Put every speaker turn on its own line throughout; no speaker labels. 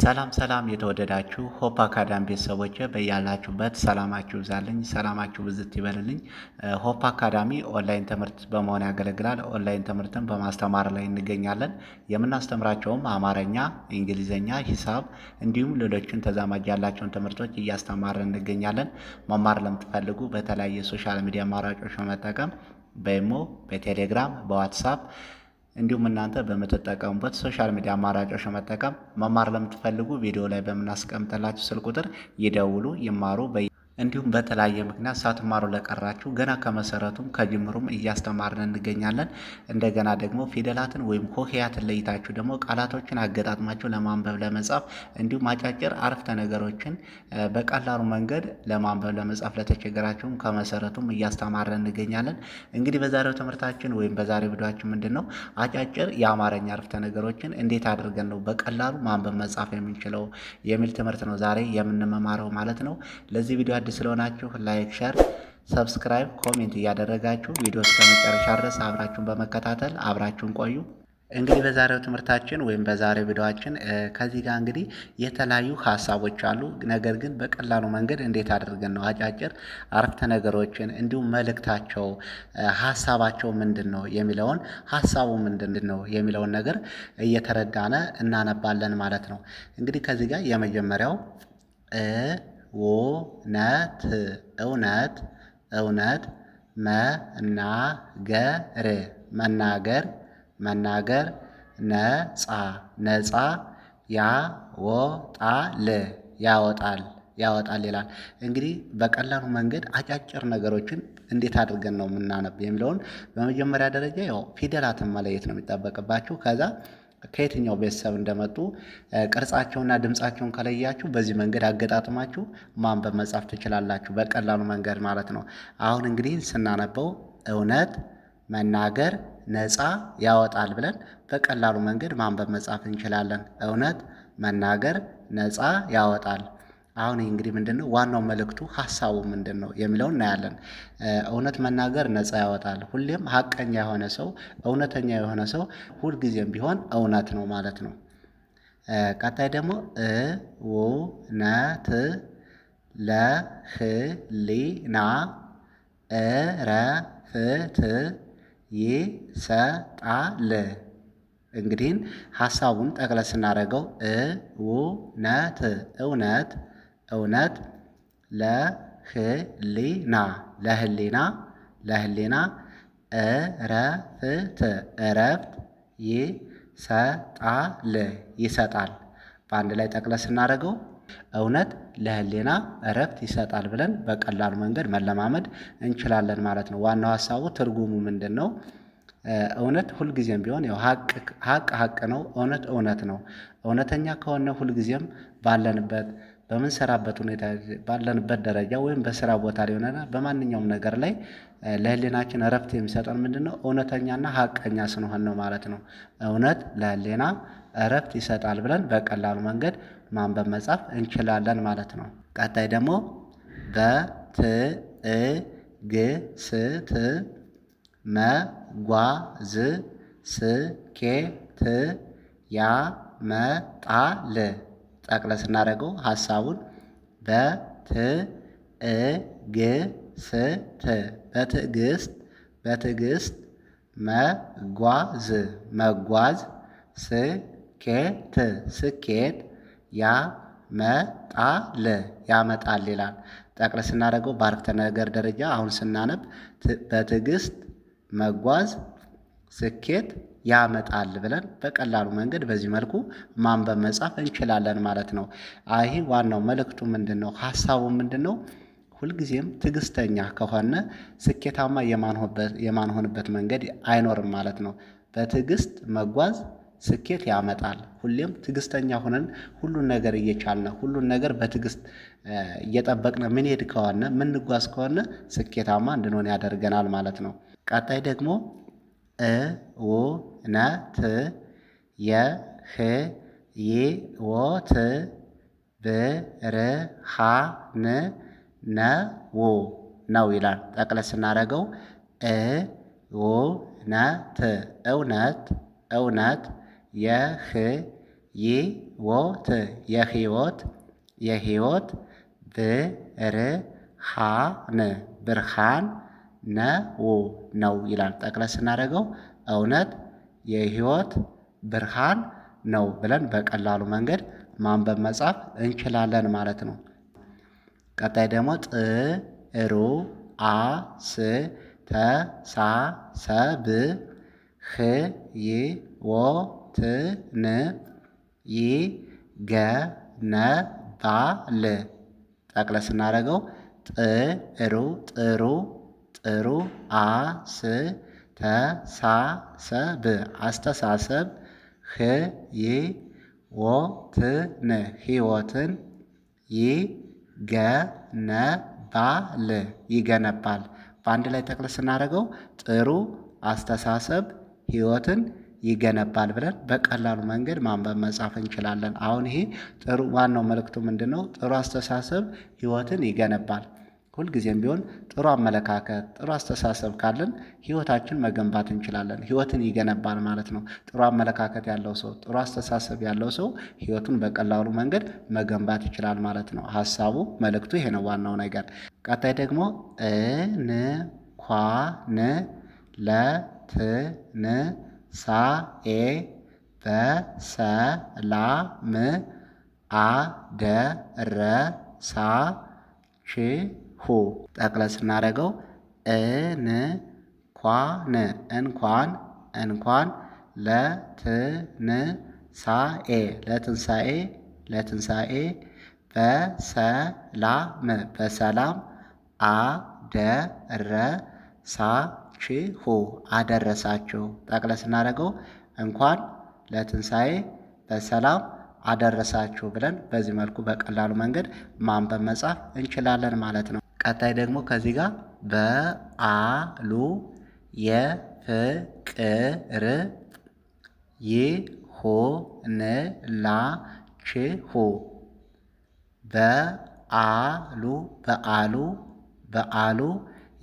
ሰላም የተወደዳችሁ ሆፕ አካዳሚ ቤተሰቦች በያላችሁበት ሰላማችሁ ይብዛልኝ፣ ሰላማችሁ ብዝት ይበልልኝ። ሆፕ አካዳሚ ኦንላይን ትምህርት በመሆን ያገለግላል። ኦንላይን ትምህርትን በማስተማር ላይ እንገኛለን። የምናስተምራቸውም አማርኛ፣ እንግሊዝኛ፣ ሂሳብ እንዲሁም ሌሎችን ተዛማጅ ያላቸውን ትምህርቶች እያስተማርን እንገኛለን። መማር ለምትፈልጉ በተለያየ ሶሻል ሚዲያ አማራጮች በመጠቀም በኢሞ፣ በቴሌግራም፣ በዋትሳፕ እንዲሁም እናንተ በምትጠቀሙበት ሶሻል ሚዲያ አማራጮች መጠቀም መማር ለምትፈልጉ ቪዲዮ ላይ በምናስቀምጥላችሁ ስልክ ቁጥር ይደውሉ፣ ይማሩ። እንዲሁም በተለያየ ምክንያት ሳትማሩ ለቀራችሁ ገና ከመሰረቱም ከጅምሩም እያስተማርን እንገኛለን። እንደገና ደግሞ ፊደላትን ወይም ሆሄያትን ለይታችሁ ደግሞ ቃላቶችን አገጣጥማችሁ ለማንበብ ለመጻፍ እንዲሁም አጫጭር አረፍተ ነገሮችን በቀላሉ መንገድ ለማንበብ ለመጻፍ ለተቸገራችሁም ከመሰረቱም እያስተማርን እንገኛለን። እንግዲህ በዛሬው ትምህርታችን ወይም በዛሬው ቪዲዮአችን ምንድነው አጫጭር የአማርኛ አረፍተ ነገሮችን እንዴት አድርገን ነው በቀላሉ ማንበብ መጻፍ የምንችለው የሚል ትምህርት ነው ዛሬ የምንመማረው ማለት ነው። ለዚህ ቪዲዮ አዲስ ስለሆናችሁ ላይክ፣ ሼር፣ ሰብስክራይብ፣ ኮሜንት እያደረጋችሁ ቪዲዮ እስከ መጨረሻ ድረስ አብራችሁን በመከታተል አብራችሁን ቆዩ። እንግዲህ በዛሬው ትምህርታችን ወይም በዛሬው ቪዲዮአችን ከዚህ ጋር እንግዲህ የተለያዩ ሀሳቦች አሉ። ነገር ግን በቀላሉ መንገድ እንዴት አድርገን ነው አጫጭር አረፍተ ነገሮችን እንዲሁም መልእክታቸው ሀሳባቸው ምንድነው የሚለውን ሀሳቡ ምንድነው የሚለውን ነገር እየተረዳነ እናነባለን ማለት ነው። እንግዲህ ከዚህ ጋር የመጀመሪያው እውነት እውነት እውነት መናገር መናገር ነፃ ነፃ ያወጣል ይላል። እንግዲህ በቀላሉ መንገድ አጫጭር ነገሮችን እንዴት አድርገን ነው የምናነብ የሚለውን በመጀመሪያ ደረጃ ያው ፊደላትን መለየት ነው የሚጠበቅባችሁ። ከዛ ከየትኛው ቤተሰብ እንደመጡ ቅርጻቸውና ድምጻቸውን ከለያችሁ በዚህ መንገድ አገጣጥማችሁ ማንበብ መጻፍ ትችላላችሁ፣ በቀላሉ መንገድ ማለት ነው። አሁን እንግዲህ ስናነበው እውነት መናገር ነፃ ያወጣል ብለን በቀላሉ መንገድ ማንበብ መጻፍ እንችላለን። እውነት መናገር ነፃ ያወጣል። አሁን እንግዲህ ምንድነው ዋናው መልእክቱ ሀሳቡ ምንድነው የሚለውን እናያለን። እውነት መናገር ነፃ ያወጣል። ሁሌም ሀቀኛ የሆነ ሰው እውነተኛ የሆነ ሰው ሁልጊዜም ቢሆን እውነት ነው ማለት ነው። ቀጣይ ደግሞ እውነት ለህሊና እረፍት ይሰጣል። እንግዲህ ሀሳቡን ጠቅለል ስናደርገው እውነት ለህሊና እረፍት ይሰጣል። በአንድ ላይ ጠቅለል ስናደርገው እውነት ለህሊና እረፍት ይሰጣል ብለን በቀላሉ መንገድ መለማመድ እንችላለን ማለት ነው። ዋናው ሀሳቡ ትርጉሙ ምንድነው? እውነት ሁልጊዜም ቢሆን ያው ሀቅ ነው። እውነት ነው። እውነተኛ ከሆነ ሁልጊዜም በምንሰራበት ሁኔታ ባለንበት ደረጃ ወይም በስራ ቦታ ሊሆንና በማንኛውም ነገር ላይ ለህሊናችን እረፍት የሚሰጠን ምንድነው? እውነተኛና ሀቀኛ ስንሆን ነው ማለት ነው። እውነት ለህሊና እረፍት ይሰጣል ብለን በቀላሉ መንገድ ማንበብ መጻፍ እንችላለን ማለት ነው። ቀጣይ ደግሞ በትዕግስት መጓዝ ስኬት ያመጣል። ጠቅለል ስናደርገው ሀሳቡን በትዕግስት መጓዝ ስኬት ያመጣል ይላል። ጠቅለል ስናደርገው በአረፍተ ነገር ደረጃ አሁን ስናነብ በትዕግስት መጓዝ ስኬት ያመጣል ብለን በቀላሉ መንገድ በዚህ መልኩ ማንበብ መጻፍ እንችላለን ማለት ነው። ይሄ ዋናው መልእክቱ ምንድነው? ሀሳቡ ምንድነው? ሁልጊዜም ትዕግስተኛ ከሆነ ስኬታማ የማንሆንበት መንገድ አይኖርም ማለት ነው። በትዕግስት መጓዝ ስኬት ያመጣል። ሁሌም ትዕግስተኛ ሆነን ሁሉን ነገር እየቻልን ሁሉን ነገር በትዕግስት እየጠበቅን ምንሄድ ከሆነ ምንጓዝ ከሆነ ስኬታማ እንድንሆን ያደርገናል ማለት ነው። ቀጣይ ደግሞ እውነት የህይወት ብርሃን ነው ይላል። ጠቅለል ስናደርገው እውነት ይወት የህይወት የህይወት ብርሃን ብርሃን ነው ይላል። ጠቅለል ስናደርገው እውነት የህይወት ብርሃን ነው ብለን በቀላሉ መንገድ ማንበብ መጻፍ እንችላለን ማለት ነው። ቀጣይ ደግሞ ጥሩ አስተሳሰብ ህይወትን ይገነባል። ጠቅለል ስናደርገው ጥሩ አስተሳሰብ ህይወትን ይገነባል። በአንድ ላይ ጠቅለል ስናደርገው ጥሩ አስተሳሰብ ህይወትን ይገነባል ብለን በቀላሉ መንገድ ማንበብ መጻፍ እንችላለን። አሁን ይሄ ጥሩ ዋናው መልእክቱ ምንድነው? ጥሩ አስተሳሰብ ህይወትን ይገነባል። ሁልጊዜም ቢሆን ጥሩ አመለካከት ጥሩ አስተሳሰብ ካለን ህይወታችን መገንባት እንችላለን። ህይወትን ይገነባል ማለት ነው። ጥሩ አመለካከት ያለው ሰው ጥሩ አስተሳሰብ ያለው ሰው ህይወቱን በቀላሉ መንገድ መገንባት ይችላል ማለት ነው። ሀሳቡ መልእክቱ ይሄ ነው ዋናው ነገር። ቀጣይ ደግሞ እንኳን ለትንሳኤ በሰላም አደረሳችሁ። ጠቅለል ስናደርገው እንኳን ለትንሳኤ በሰላም አደረሳችሁ። ጠቅለል ስናደርገው እንኳን ለትንሳኤ በሰላም አደረሳችሁ ብለን በዚህ መልኩ በቀላሉ መንገድ ማንበብ መጻፍ እንችላለን ማለት ነው። ቀጣይ ደግሞ ከዚህ ጋር በዓሉ የፍቅር ይሁንላችሁ። በዓሉ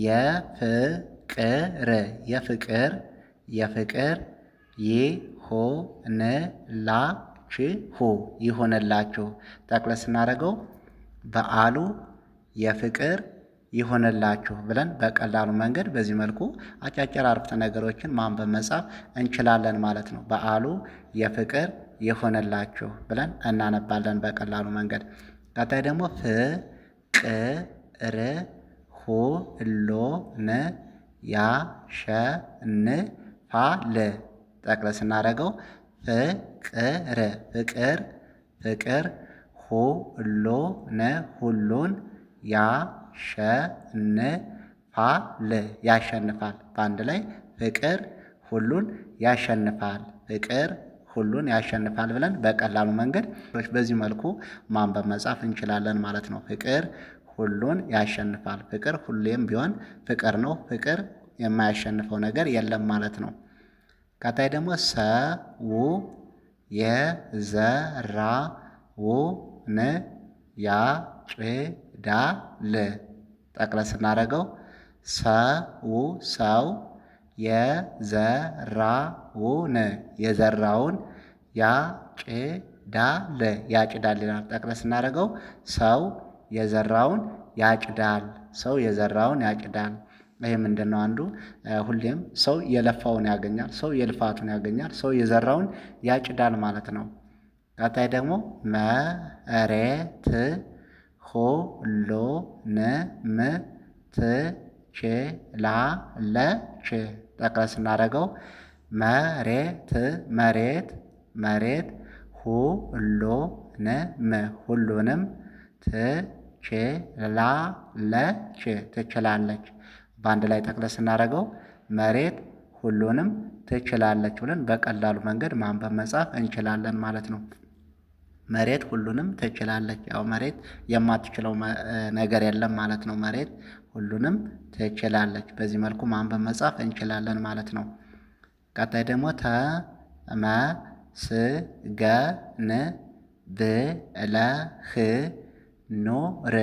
የፍቅር ይሁንላችሁ። ጠቅለል ስናደርገው በዓሉ የፍቅር ይሁንላችሁ ብለን በቀላሉ መንገድ በዚህ መልኩ አጫጭር አረፍተ ነገሮችን ማንበብ መጻፍ እንችላለን ማለት ነው። በዓሉ የፍቅር ይሁንላችሁ ብለን እናነባለን በቀላሉ መንገድ። ቀጣይ ደግሞ ፍቅር ሁሉን ያሸንፋል። ጠቅለል ስናደርገው ፍቅር ሁሉን ያሸንፋል። በአንድ ላይ ፍቅር ሁሉን ያሸንፋል ብለን በቀላሉ መንገድ በዚህ መልኩ ማንበብ መጻፍ እንችላለን ማለት ነው። ፍቅር ሁሉን ያሸንፋል። ፍቅር ሁሌም ቢሆን ፍቅር ነው። ፍቅር የማያሸንፈው ነገር የለም ማለት ነው። ቀጣይ ደግሞ ሰው የዘራውን ያጭዳል። ጠቅለል ስናደርገው ሰው የዘራውን ያጭዳል ይላል። ጠቅለል ስናደርገው ሰው የዘራውን ያጭዳል። ይሄ ምንድነው? አንዱ ሁሌም ሰው የለፋውን ያገኛል። ሰው የልፋቱን ያገኛል። ሰው የዘራውን ያጭዳል ማለት ነው። ቀጣይ ደግሞ መሬት ሁሉንም ትችላለች። ጠቅለል ስናደርገው መሬት ሁሉንም ትችላለች። በአንድ ላይ ጠቅለል ስናደርገው መሬት ሁሉንም ትችላለች ብለን በቀላሉ መንገድ ማንበብ መጻፍ እንችላለን ማለት ነው። መሬት ሁሉንም ትችላለች። ያው መሬት የማትችለው ነገር የለም ማለት ነው። መሬት ሁሉንም ትችላለች። በዚህ መልኩ ማንበብ መጻፍ እንችላለን ማለት ነው። ቀጣይ ደግሞ ተመስገን ብለህ ኑር።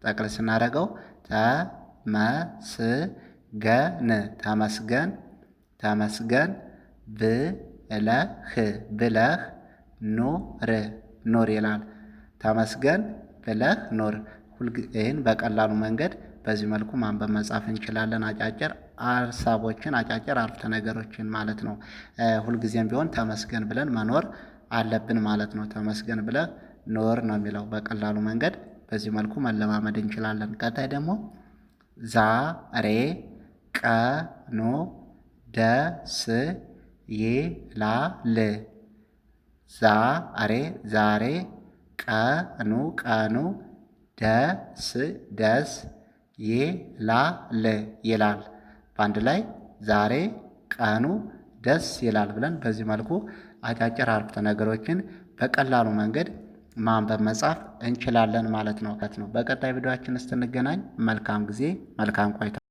ጠቅለል ስናደርገው ተመስገን ብለህ ኖር ኖር ይላል። ተመስገን ብለህ ኖር። ይህን በቀላሉ መንገድ በዚህ መልኩ ማንበብ መጻፍ እንችላለን። አጫጭር ሀሳቦችን አጫጭር አረፍተ ነገሮችን ማለት ነው። ሁልጊዜም ቢሆን ተመስገን ብለን መኖር አለብን ማለት ነው። ተመስገን ብለህ ኖር ነው የሚለው። በቀላሉ መንገድ በዚህ መልኩ መለማመድ እንችላለን። ቀጣይ ደግሞ ዛሬ ቀኑ ደስ ይላል። ዛሬ ቀኑ ደስ ይላል። በአንድ ላይ ዛሬ ቀኑ ደስ ይላል ብለን በዚህ መልኩ አጫጭር አረፍተ ነገሮችን በቀላሉ መንገድ ማንበብ መጻፍ እንችላለን ማለት ነው። በቀጣይ ቪዲዮአችን እስክንገናኝ መልካም ጊዜ መልካም ቆይታ